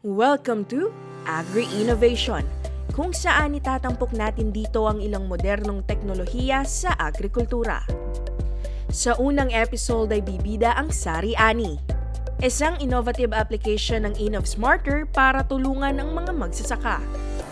Welcome to Agri-Innovation, kung saan itatampok natin dito ang ilang modernong teknolohiya sa agrikultura. Sa unang episode ay bibida ang Sari-Ani, isang innovative application ng InnovSmarter para tulungan ang mga magsasaka.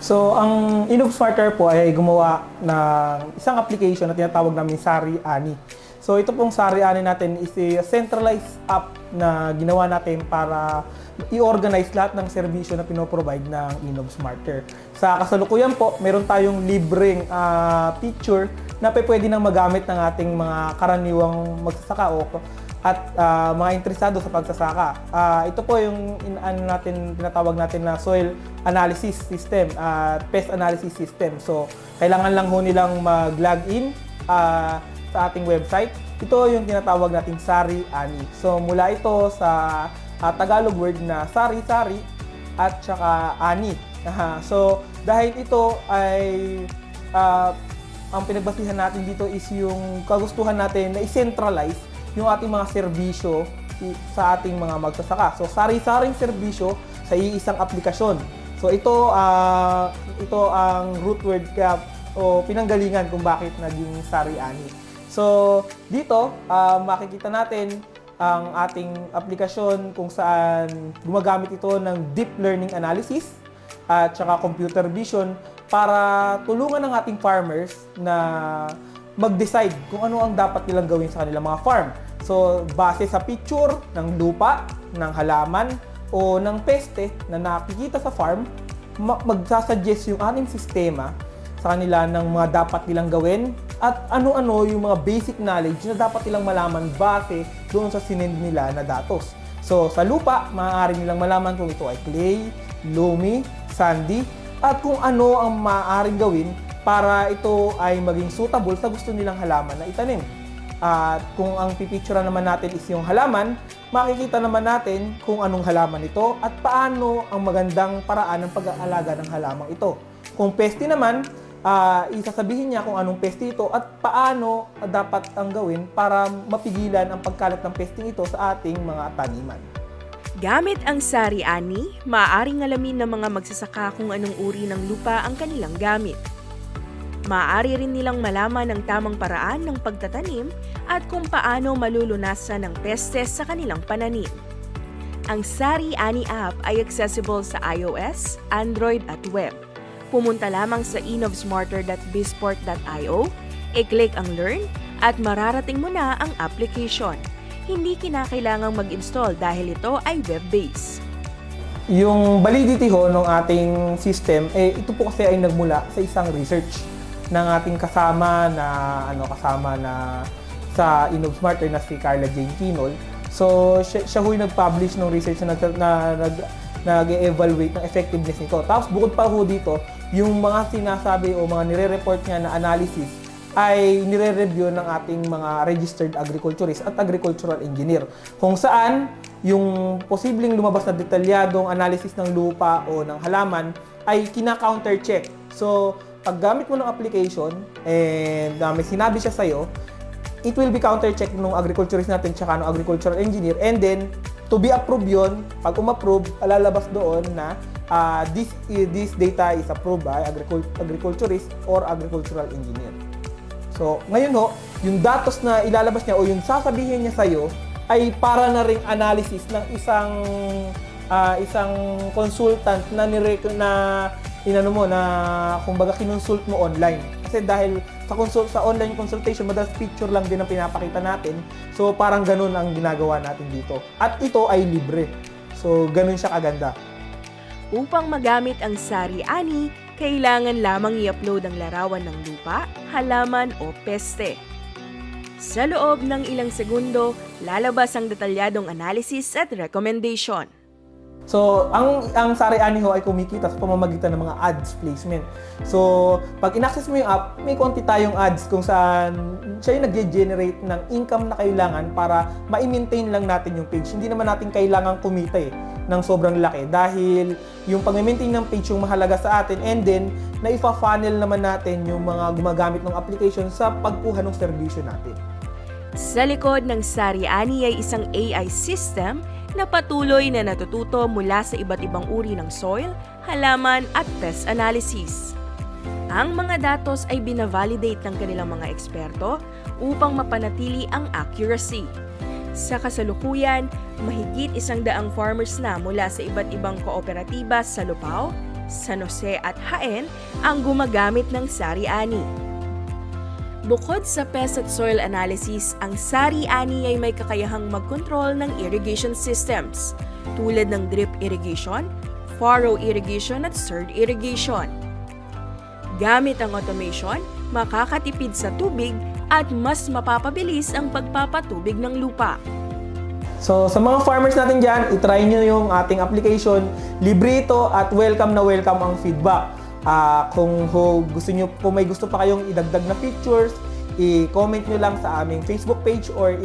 So, ang InnovSmarter po ay gumawa ng isang application na tinatawag namin Sari-Ani. So, ito pong Sari-Ani natin is a centralized app na ginawa natin para i-organize lahat ng serbisyo na pinoprovide ng InnovSmarter. Sa kasalukuyan po, meron tayong libreng feature na pwede nang magamit ng ating mga karaniwang magsasaka at mga interesado sa pagsasaka. Ito po yung tinatawag natin na soil analysis system at pest analysis system. So, kailangan lang ho nilang mag-login sa ating website. Ito yung tinatawag nating Sari-Ani. So, mula ito sa Tagalog word na sari-sari at saka ani. So, dahil ito ay ang pinagbasihan natin dito is yung kagustuhan natin na i-centralize yung ating mga serbisyo sa ating mga magsasaka. So, sari-saring serbisyo sa iisang aplikasyon. So, ito ang root word o pinanggalingan kung bakit naging Sari-Ani. So, dito makikita natin ang ating aplikasyon kung saan gumagamit ito ng deep learning analysis at saka computer vision para tulungan ng ating farmers na mag-decide kung ano ang dapat nilang gawin sa kanilang mga farm. So, base sa picture ng lupa, ng halaman, o ng peste na nakikita sa farm, magsasuggest yung ating sistema sa kanila ng mga dapat nilang gawin at ano-ano yung mga basic knowledge na dapat nilang malaman base doon sa sinend nila na datos. So, sa lupa, maaari nilang malaman kung ito ay clay, loamy, sandy, at kung ano ang maaaring gawin para ito ay maging suitable sa gusto nilang halaman na itanim. At kung ang pipicturean naman natin is yung halaman, makikita naman natin kung anong halaman ito at paano ang magandang paraan ng pag-aalaga ng halamang ito. Kung peste naman, isasabihin niya kung anong peste ito at paano dapat ang gawin para mapigilan ang pagkalat ng pesting ito sa ating mga taniman. Gamit ang Sari-Ani, maaaring alamin ng mga magsasaka kung anong uri ng lupa ang kanilang gamit. Maaari rin nilang malaman ang tamang paraan ng pagtatanim at kung paano malulunasan ng peste sa kanilang pananim. Ang Sari-Ani app ay accessible sa iOS, Android at web. Pumunta lamang sa innovsmarter.bizport.io, i-click ang Learn at mararating mo na ang application. Hindi kinakailangang mag-install dahil ito ay web-based. Yung validity ho ng ating system, ito po kasi ay nagmula sa isang research ng ating kasama na sa InnovSmarter na si Carla Jane Quinol. So, siya ho yung nag-publish ng research na nag-evaluate ng effectiveness nito. Tapos bukod pa ho dito, yung mga sinasabi o mga nire-report niya na analysis ay nire-review ng ating mga registered agriculturist at agricultural engineer. Kung saan yung posibleng lumabas na detalyadong analysis ng lupa o ng halaman ay kina-counter-check. So, pag gamit mo ng application and may sinabi siya sa'yo, it will be counter-checked ng agriculturist natin tsaka ng agricultural engineer, and then to be approved yun, pag umapprove, lalabas doon na this data is approved by agriculturist or agricultural engineer. So, ngayon ho, yung datos na ilalabas niya o yung sasabihin niya sa'yo ay para na ring analysis ng isang consultant na kumbaga kinonsult mo online. Kasi dahil sa online consultation, madalas picture lang din ang pinapakita natin. So, parang ganun ang ginagawa natin dito. At ito ay libre. So, ganun siya kaganda. Upang magamit ang Sari-Ani, kailangan lamang i-upload ang larawan ng lupa, halaman o peste. Sa loob ng ilang segundo, lalabas ang detalyadong analysis at recommendation. So, ang Sari-Ani ho ay kumikita sa pamamagitan ng mga ads placement. So, pag in-access mo yung app, may konti tayong ads kung saan siya yung nag-generate ng income na kailangan para ma-maintain lang natin yung page. Hindi naman natin kailangan kumita ng sobrang laki dahil yung pag-maintain ng page yung mahalaga sa atin, and then naifa-funnel naman natin yung mga gumagamit ng application sa pagkuha ng serbisyo natin. Sa likod ng Sari-Ani ay isang AI system na patuloy na natututo mula sa iba't ibang uri ng soil, halaman at pest analysis. Ang mga datos ay binavalidate ng kanilang mga eksperto upang mapanatili ang accuracy. Sa kasalukuyan, mahigit 100 farmers na mula sa iba't ibang kooperatiba sa Lupao, San Jose at Jaen ang gumagamit ng Sari-Ani. Bukod sa pest at soil analysis, ang Sari-Ani ay may kakayahang mag-control ng irrigation systems tulad ng drip irrigation, furrow irrigation at surge irrigation. Gamit ang automation, makakatipid sa tubig at mas mapapabilis ang pagpapatubig ng lupa. So sa mga farmers natin dyan, itry nyo yung ating application. Libre ito at welcome na welcome ang feedback. Kung may gusto pa kayong idagdag na features, i-comment nyo lang sa aming Facebook page or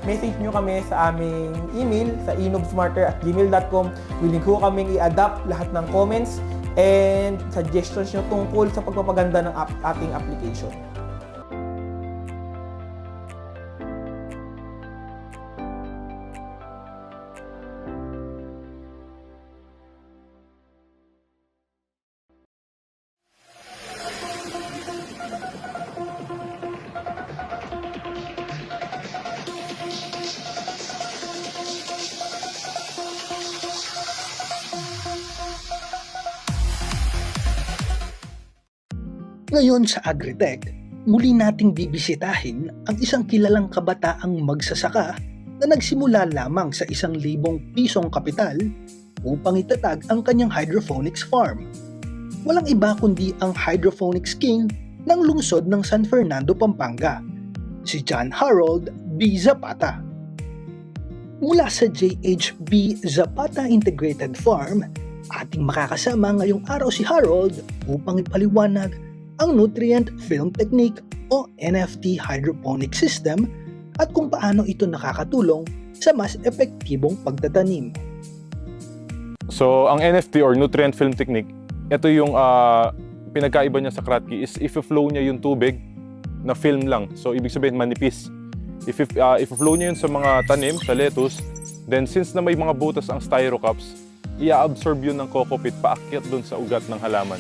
message nyo kami sa aming email sa inobsmarter@gmail.com. Willing ko kaming i-adapt lahat ng comments and suggestions nyo tungkol sa pagpapaganda ng ating application. Ngayon sa Agritech, muli nating bibisitahin ang isang kilalang kabataang magsasaka na nagsimula lamang sa 1,000 pisong kapital upang itatag ang kanyang hydroponics farm. Walang iba kundi ang hydroponics king ng lungsod ng San Fernando, Pampanga, si John Harold B. Zapata. Mula sa JHB Zapata Integrated Farm, ating makakasama ngayong araw si Harold upang ipaliwanag ang Nutrient Film Technique o NFT hydroponic system at kung paano ito nakakatulong sa mas epektibong pagtatanim. So, ang NFT or Nutrient Film Technique, ito yung pinagkaiba niya sa Kratky is if-flow niya yung tubig na film lang. So, ibig sabihin manipis. If-flow niya yun sa mga tanim, sa lettuce, then since na may mga butas ang styrocaps, i-absorb yun ng coco-pit paakyat dun sa ugat ng halaman.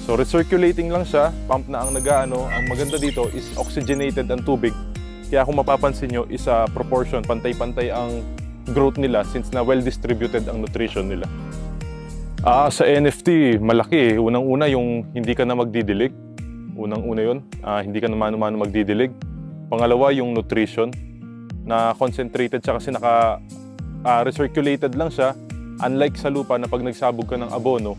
So recirculating lang siya, pump na ang nag-aano. Ang maganda dito is oxygenated ang tubig. Kaya kung mapapansin nyo, is proportion, pantay-pantay ang growth nila since na well-distributed ang nutrition nila. Sa NFT, malaki. Unang-una yung hindi ka na magdidilig. Unang-una yun, hindi ka na mano-mano magdidilig. Pangalawa, yung nutrition na concentrated siya kasi recirculated lang siya. Unlike sa lupa na pag nagsabog ka ng abono,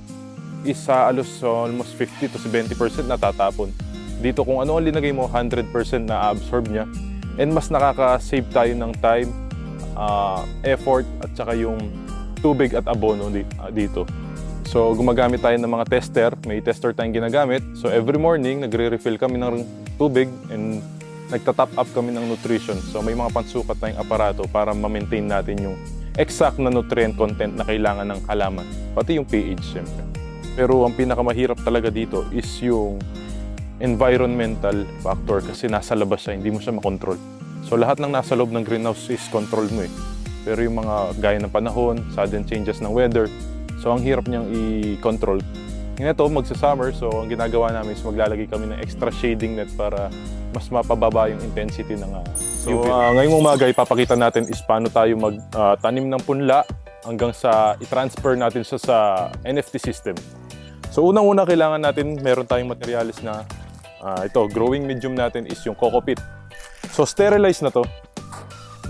is almost 50 to 70% natatapon. Dito kung ano ang linagay mo, 100% na-absorb niya. And mas nakaka-save tayo ng time, effort, at saka yung tubig at abono dito. So gumagamit tayo ng mga tester, may tester tayong ginagamit. So every morning, nagre-refill kami ng tubig and nagta-top up kami ng nutrition. So may mga pansukat tayong aparato para ma-maintain natin yung exact na nutrient content na kailangan ng halaman. Pati yung pH, siyempre. Pero ang pinakamahirap talaga dito is yung environmental factor kasi nasa labas siya, hindi mo siya makontrol. So lahat ng nasa loob ng greenhouse is control mo eh. Pero yung mga gaya ng panahon, sudden changes ng weather, so ang hirap niyang i-control. Ngayon ito, magsa-summer, so ang ginagawa namin is maglalagay kami ng extra shading net para mas mapababa yung intensity ng UV. So ngayong umaga, ipapakita natin is paano tayo magtanim ng punla hanggang sa i-transfer natin siya sa NFT system. So unang-una kailangan natin, meron tayong materialis na ito, growing medium natin is yung coco pit. So sterilize na to.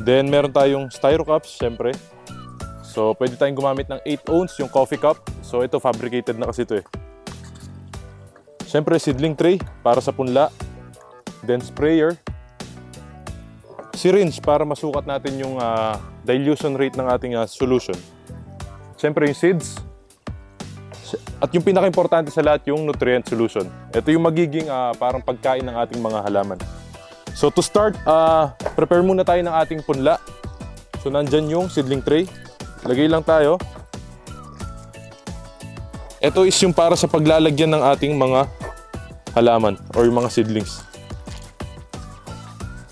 Then meron tayong styrocaps, syempre. So pwede tayong gumamit ng 8 ounce yung coffee cup. So ito, fabricated na kasi ito eh. Syempre seedling tray para sa punla. Then sprayer. Syringe para masukat natin yung dilution rate ng ating solution. Syempre yung seeds. At yung pinaka-importante sa lahat, yung nutrient solution. Ito yung magiging parang pagkain ng ating mga halaman. So to start, prepare muna tayo ng ating punla. So nandyan yung seedling tray. Lagay lang tayo. Ito is yung para sa paglalagyan ng ating mga halaman or yung mga seedlings.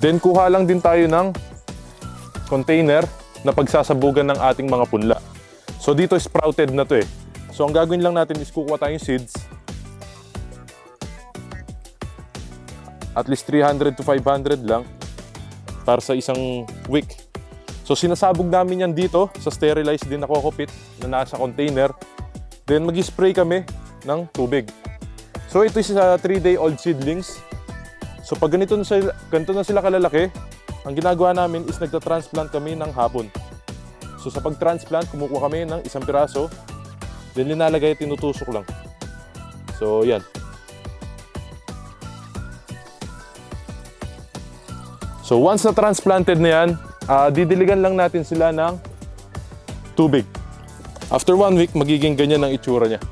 Then kuha lang din tayo ng container na pagsasabugan ng ating mga punla. So dito sprouted na to eh. So ang gagawin lang natin is kukuha tayong seeds. At least 300 to 500 lang para sa isang week. So sinasabog namin yan dito sa sterilized din na coco pit na nasa container. Then mag-spray kami ng tubig. So ito is 3-day-old seedlings. So pag ganito na sila kalalaki, ang ginagawa namin is nagta-transplant kami ng hapon. So sa pag-transplant, kumukuha kami ng isang piraso, then linalagay at tinutusok lang. So yan. So once na transplanted na yan, didiligan lang natin sila ng tubig. After 1 week, magiging ganyan ang itsura niya.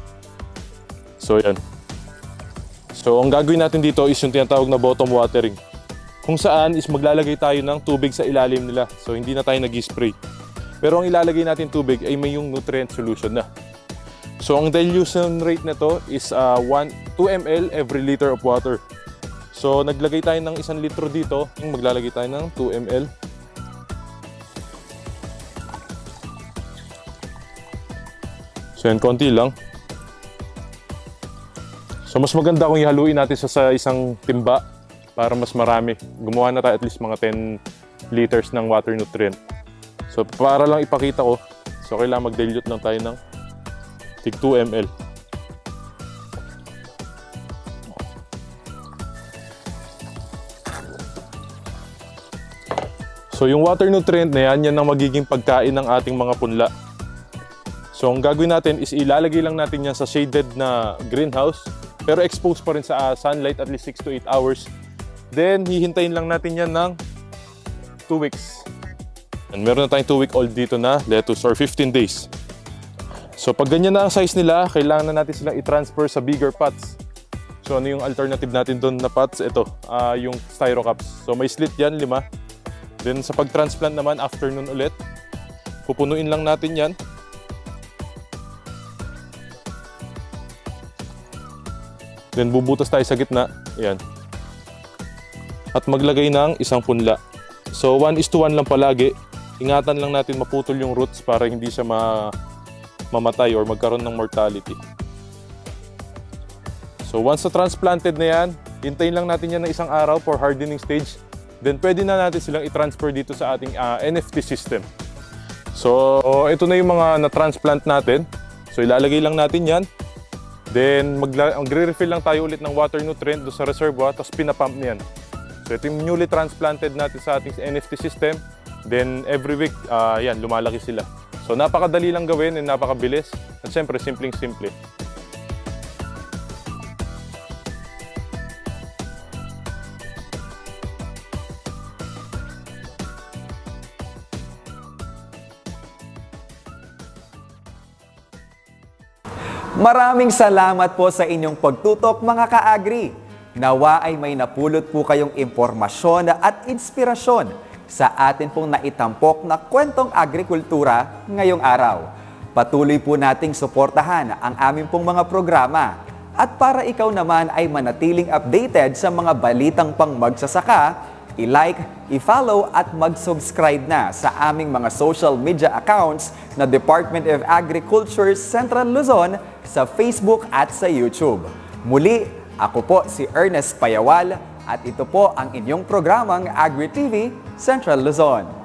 So yan. So ang gagawin natin dito is yung tinatawag na bottom watering. Kung saan is maglalagay tayo ng tubig sa ilalim nila. So hindi na tayo nag-spray. Pero ang ilalagay natin tubig ay may yung nutrient solution na. So ang dilution rate na to is 2 ml every liter of water. So naglagay tayo ng 1 litro dito, maglalagay tayo ng 2 ml. So yan, konti lang. So mas maganda kung ihaluin natin sa isang timba para mas marami. Gumawa na tayo at least mga 10 liters ng water nutrient. So para lang ipakita ko, so kailangan mag-dilute lang tayo ng tig 2 ml. So yung water nutrient na yan ang magiging pagkain ng ating mga punla. So ang gagawin natin is ilalagay lang natin yan sa shaded na greenhouse, pero exposed pa rin sa sunlight at least 6 to 8 hours. Then hihintayin lang natin yan ng 2 weeks. And meron na tayong 2-week-old dito na lettuce or 15 days. So pag ganyan na ang size nila, kailangan na natin silang i-transfer sa bigger pots. So ano yung alternative natin doon na pots? Ito, yung styro cups. So may slit yan, 5. Then sa pag-transplant naman, after nun ulit, pupunuin lang natin yan. Then bubutas tayo sa gitna, ayan. At maglagay ng isang punla. So 1:1 lang palagi. Ingatan lang natin maputol yung roots para hindi siya mamatay or magkaroon ng mortality. So once na transplanted na yan, hintayin lang natin yan ng 1 araw for hardening stage. Then pwede na natin silang i-transfer dito sa ating NFT system. So ito na yung mga na-transplant natin. So ilalagay lang natin yan. Then magre-refill lang tayo ulit ng water nutrient doon sa reservoir, tapos pinapump niyan. So ito yung newly transplanted natin sa ating NFT system. Then every week, yan, lumalaki sila. So napakadali lang gawin and napakabilis. At syempre, simpleng-simple. Maraming salamat po sa inyong pagtutok mga ka-agri. Nawa ay may napulot po kayong impormasyon at inspirasyon sa atin pong naitampok na kwentong agrikultura ngayong araw. Patuloy po nating suportahan ang aming pong mga programa. At para ikaw naman ay manatiling updated sa mga balitang pang magsasaka, i-like, i-follow at mag-subscribe na sa aming mga social media accounts na Department of Agriculture Central Luzon sa Facebook at sa YouTube. Muli, ako po si Ernest Payawal at ito po ang inyong programang Agri TV Central Luzon.